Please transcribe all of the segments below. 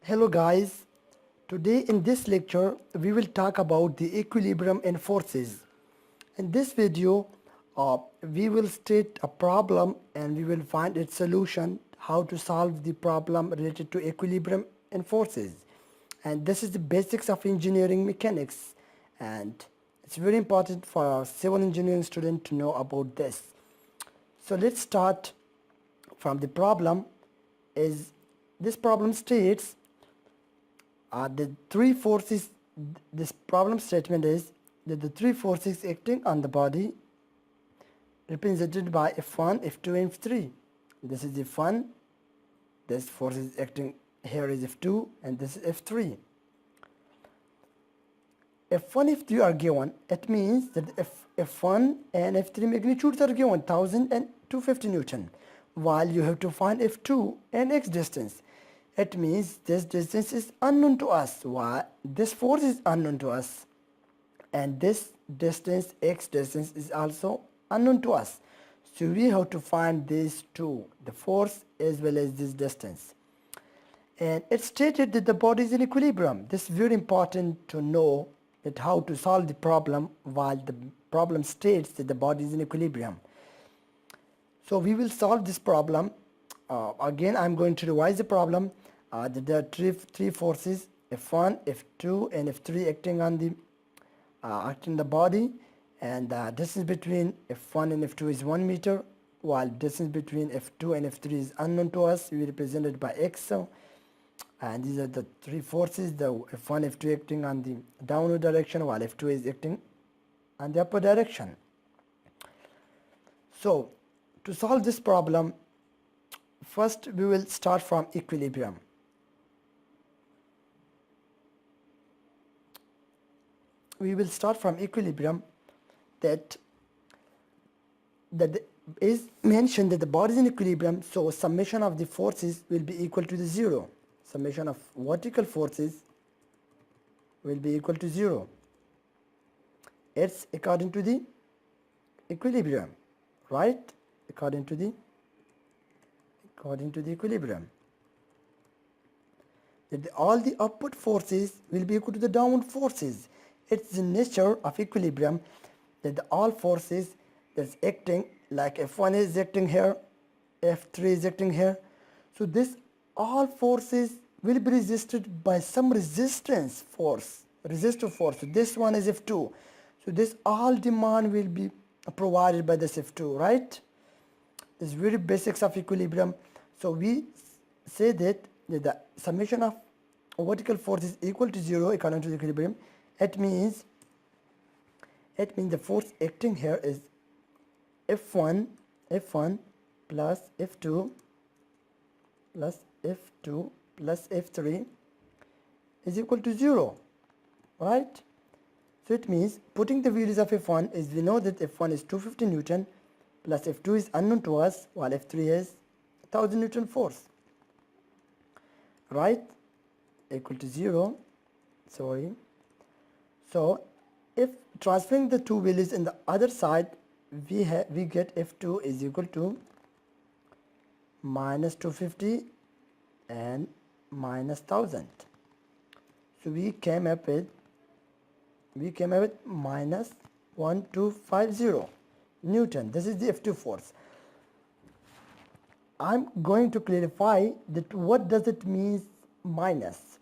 Hello guys, today in this lecture we will talk about the equilibrium in forces. In this video we will state a problem and we will find its solution, how to solve the problem related to equilibrium in forces. And this is the basics of engineering mechanics, and it's very important for our civil engineering student to know about this. So let's start from the problem. Is this problem states the three forces. This problem statement is that the three forces acting on the body represented by F1, F2 and F3. This is F1, this force is acting here is F2, and this is F3. F1, F3 are given. It means that F1 and F3 magnitudes are given 1000 and 250 Newton, while you have to find F2 and X distance. It means this distance is unknown to us. Why? This force is unknown to us, and this distance, X distance, is also unknown to us. So we have to find these two, the force as well as this distance. And it's stated that the body is in equilibrium. This is very important to know, that how to solve the problem while the problem states that the body is in equilibrium. So we will solve this problem. Again, I'm going to revise the problem. There are three forces, F1, F2 and F3 acting on the body, and distance between F1 and F2 is 1 meter, while distance between F2 and F3 is unknown to us. We represent it by X. And these are the three forces, the F1, F2 acting on the downward direction, while F2 is acting on the upper direction. So to solve this problem, first we will start from equilibrium. We will start from equilibrium, that is mentioned that the body is in equilibrium, so summation of the forces will be equal to the 0. Summation of vertical forces will be equal to 0. It's according to the equilibrium, right? According to the equilibrium. That all the upward forces will be equal to the downward forces. It's the nature of equilibrium that all forces that's acting, like F1 is acting here, F3 is acting here. So this all forces will be resisted by some resistive force. So this one is F2. So this all demand will be provided by this F2, right? This is very basics of equilibrium. So we say that the summation of vertical force is equal to 0 according to the equilibrium. It means the force acting here is F1 plus F2 plus F2 plus F3 is equal to 0, right? So it means putting the values of F1 is, we know that F1 is 250 Newton plus F2 is unknown to us, while F3 is 1000 Newton force, right? Equal to 0, sorry. So if transferring the two values in the other side, we get F2 is equal to minus 250 and minus 1000. So we came up with minus 1250 Newton. This is the F2 force. I'm going to clarify that what does it mean minus.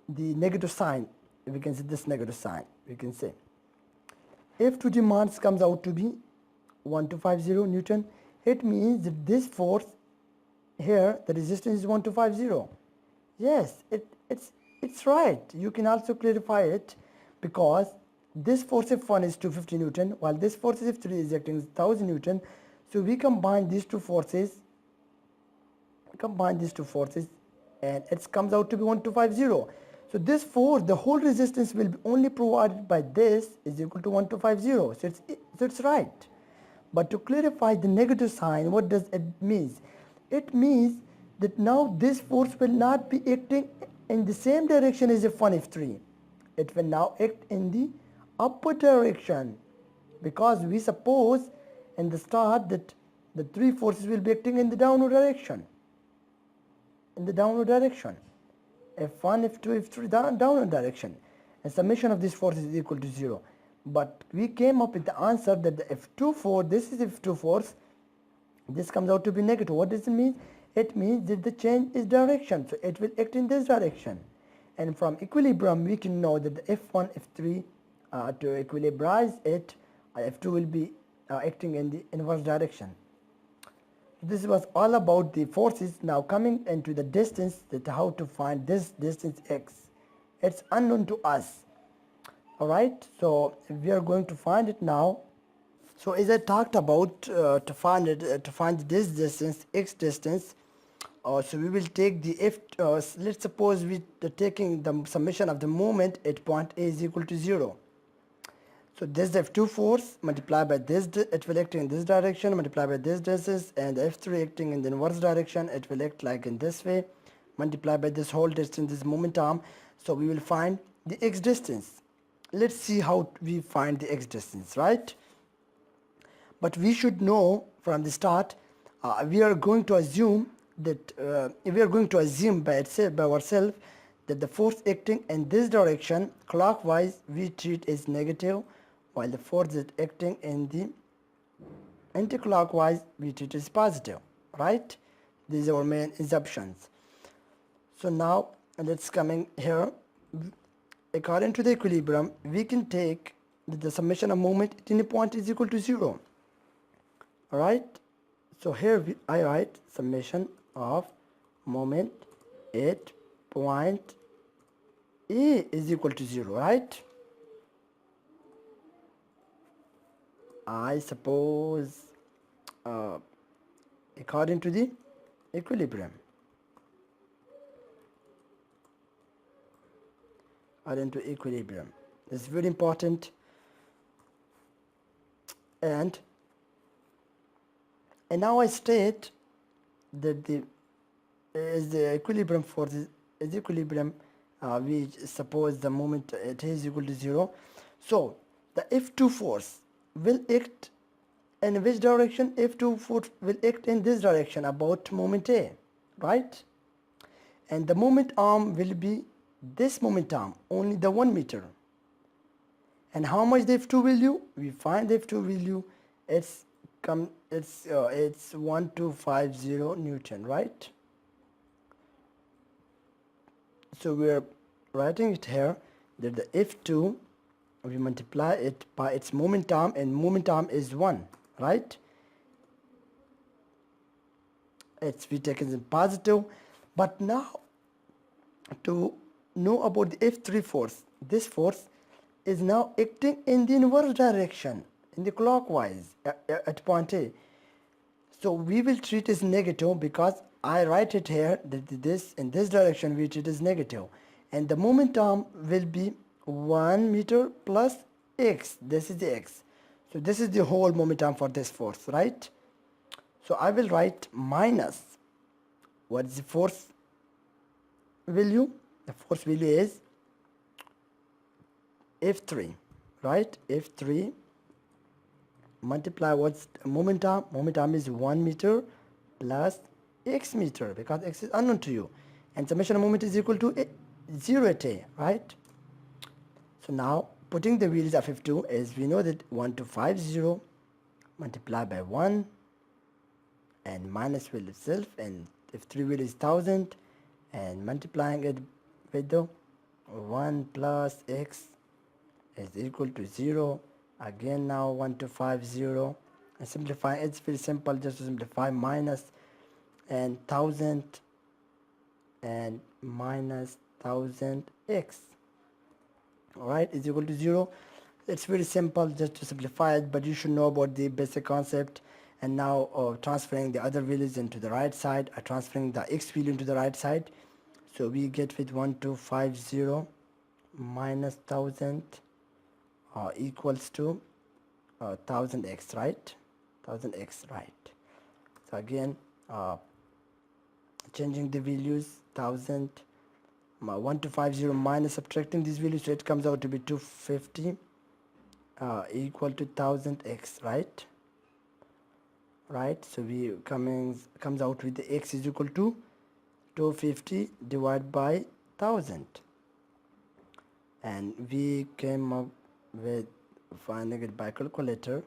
The negative sign, we can see this negative sign, we can say F2 demands comes out to be 1250 Newton. It means that this force here, the resistance is 1250. Yes, it's right. You can also clarify it, because this force F1 is 250 Newton, while this force F3 is acting as 1000 Newton. So we combine these two forces, and it comes out to be 1250. So this force, the whole resistance will be only provided by this is equal to 1250. So it's right. But to clarify the negative sign, what does it mean? It means that now this force will not be acting in the same direction as F1, F3. It will now act in the upper direction, because we suppose in the start that the three forces will be acting in the downward direction. F1, F2, F3 downward direction, and summation of these forces is equal to 0. But we came up with the answer that the F2 force, this is F2 force, this comes out to be negative. What does it mean? It means that the change is direction, so it will act in this direction. And from equilibrium we can know that the F1, F3 to equilibrize it, F2 will be acting in the inverse direction. This was all about the forces. Now coming into the distance, that how to find this distance x. It's unknown to us. Alright, so we are going to find it now. So as I talked about, to find this distance, x distance, so we will take the f, let's suppose we are taking the summation of the moment at point A is equal to 0. So this is the F2 force multiplied by this, it will act in this direction, multiplied by this distance, and the F3 acting in the inverse direction, it will act like in this way, multiplied by this whole distance, this moment arm. So we will find the x distance. Let's see how we find the x distance, right? But we should know from the start, we are going to assume that by ourselves that the force acting in this direction clockwise we treat as negative, while the force that acting in the anti-clockwise we treat as positive, right? These are our main assumptions. So now let's coming here. According to the equilibrium, we can take the summation of moment at any point is equal to 0. Alright, so here I write summation of moment at point A is equal to 0, right? I suppose according to the equilibrium. According to equilibrium. This is very important. And now I state that the equilibrium force is equilibrium, we suppose the moment it is equal to 0. So the F2 force will act in which direction? F2 force will act in this direction about moment A, right? And the moment arm will be this moment arm, only the 1 meter. And how much the F2 value? We find the F2 value, it's 1250 Newton, right? So we are writing it here that the F2, we multiply it by its moment arm, and moment arm is 1, right? We take it as positive. But now to know about the F3 force, this force is now acting in the inverse direction, in the clockwise at point A. So we will treat as negative because I write it here that this in this direction we treat as negative, and the moment arm will be 1 meter plus x. This is the x. So this is the whole moment arm for this force, right? So I will write minus, what is the force value? The force value is F3, right? F3 multiply what's moment arm? Moment arm is 1 meter plus x meter, because x is unknown to you, and summation of moment is equal to 0 at A, right? So now putting the values of F2, as we know that 1250 multiplied by 1 and minus value itself, and F3 value is 1000, and multiplying it with the 1 plus x is equal to 0. Again now 1250, and simplify, it's very simple just to simplify, minus and 1000 and minus 1000x, alright, is equal to 0. It's very simple just to simplify it, but you should know about the basic concept. And now transferring the other values into the right side, transferring the x value into the right side, so we get with 1250 minus 1000 equals to 1000x, right? 1000x, right? So again, changing the values, 1250 minus subtracting these values, so it comes out to be 250 equal to 1000x, right? Right, so we comes out with the x is equal to 250 divided by 1000, and we came up with finding it by calculator.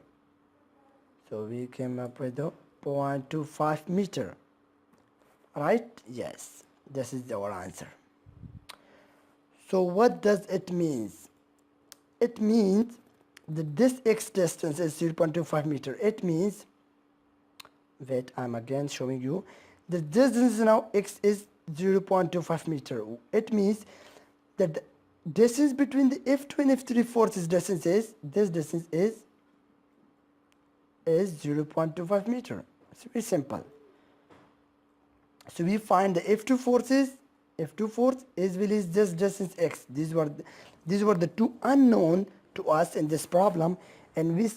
So we came up with a 0.25 meter, right? Yes, this is our answer. So what does it mean? It means that this x distance is 0.25 meter. It means, wait, I'm again showing you, the distance now x is 0.25 meter. It means that the distance between the F2 and F3 forces distance is, this distance is 0.25 meter. It's very simple. So we find the F2 forces, F2 force as well as this distance x. These were the two unknown to us in this problem, and we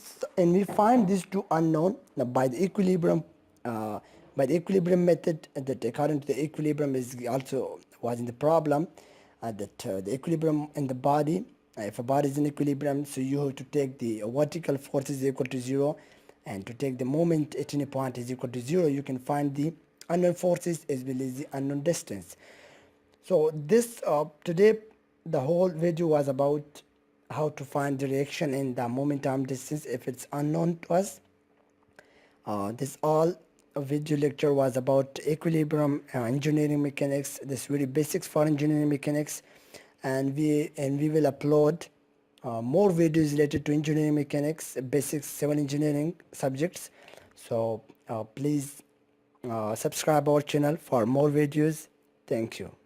find these two unknown by the equilibrium method. That according to the equilibrium is also was in the problem, that the equilibrium in the body. If a body is in equilibrium, so you have to take the vertical force is equal to 0, and to take the moment at any point is equal to 0, you can find the unknown forces as well as the unknown distance. So this today the whole video was about how to find the reaction in the momentum distance if it's unknown to us. This all video lecture was about equilibrium, engineering mechanics, this very basics for engineering mechanics, and we will upload more videos related to engineering mechanics, basics, civil engineering subjects. So please subscribe our channel for more videos. Thank you.